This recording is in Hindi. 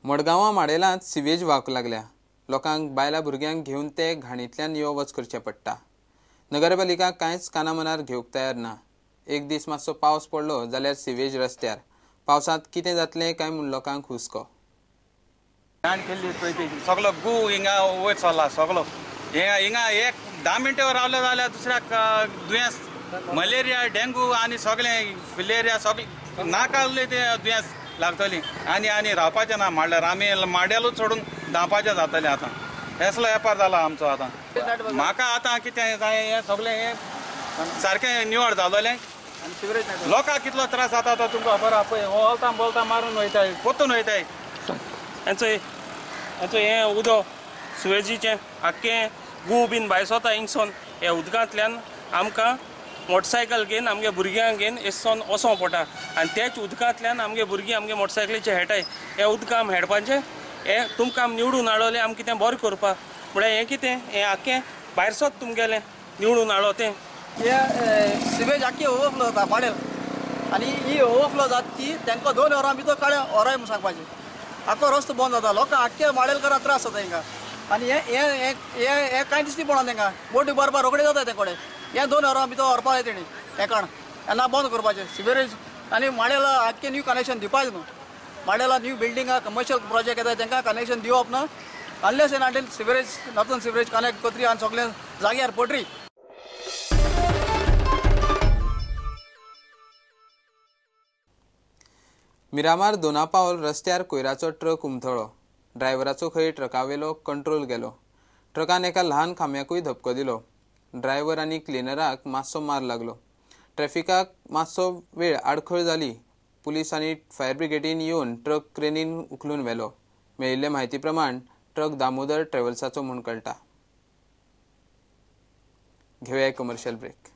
मडगांवां माडेलांत सिवेज वावूंक लागल्या। लोकांक बायलां भुरग्यांक घेवन ते घाणींतल्यान यो वच करचें पडटा। नगरपालिका कांयच कानामनार घेवंक तयार ना। एक दीस मातसो पावस पडलो जाल्यार सिवेज रस्त्यार। पावसांत कितें जातलें काय म्हूण लोकांक हुस्को। सगळो गू हिंगा वयर सरला सगळो हिंगा एक 10 मिनटां रावले जाल्यार दुसऱ्याक दुयेंस मलेरिया डेंगू आनी सगळें फिलेरिया सगळें नाकाल्ले ते दुयेंस लागतली आनी रावपाचें ना म्हणल्यार आमी माड्यालूच सोडून धांवपाचें जातलें आतां। असलो वेपार जाला आमचो आतां। म्हाका आतां कितें जाय हें सगळें हें सारकें निवड जालोलें। लोकांक कितलो त्रास जाता तो तुमकां खबर आहा पळय। बोलता बोलता मारून वयताय पोत्तून वयताय। हें उदक सुवेजीचें आख्खें गू बीन भायर सोता हिंगसोन हे उदकांतल्यान आमकां मोटरसायकल घेवन आमगे भुरग्यांक घेवन एसोन वचों पडटा आनी तेच उदकांतल्यान आमगे भुरगीं आमगे मोटरसायकलीचे हेटाय। हे उदकां आमी हेडपाचें हें तुमकां आमी निवडून हाडलोलें आमी कितें बरें करपा म्हळ्यार हें कितें हें आख्खें भायर सोत तुमगेलें निवडून हाडलो तें। हे सिवेज आख्खी ओवरफ्लो जाता माडेल आनी ही ओवरफ्लो जाता ती तांकां 2 वरां भितर काड्या व्हराय म्हूण सांगपाचें। आख्खो रस्तो बंद जाता लोकांक आख्खे माडेलकारांक त्रास जाता हिंगा आनी हें कांय दिसती पडना तांकां बोटी भरपा रोखडे जाता ते कडेन। हें 2 वरां भितर व्हरपा जाय तेणी एकाण येन्ना बंद करपाचें सिवेज आनी माडेला आख्खें न्यू कनेक्शन दिवपाचें न्हू। माडेला न्यू बिल्डिंगां कमर्शियल प्रोजेक्ट येता तांकां कनेक्शन दिवप ना unless and until sewage northern sewage connect करतली आनी सगळें जाग्यार पडरी। मिरामार दोनापावल रस्त्यार कोयराचो ट्रक उमथळो। ड्रायव्हराचो खंय ट्रकावेलो कंट्रोल गेलो। ट्रकान एका ल्हान खांब्याकूय धपको दिलो। ड्रायव्हर आनी क्लिनराक मातसो मार लागलो। ट्रॅफिकाक मातसो वेळ आडखळ जाली। पुलीस आनी फायर ब्रिगेडीन येवन ट्रक क्रेनीन उखलून व्हेलो। मेळिल्ले म्हायती प्रमाण ट्रक दामोदर ट्रॅव्हल्साचो म्हूण कळटा। घेवया एक कमर्शियल ब्रेक।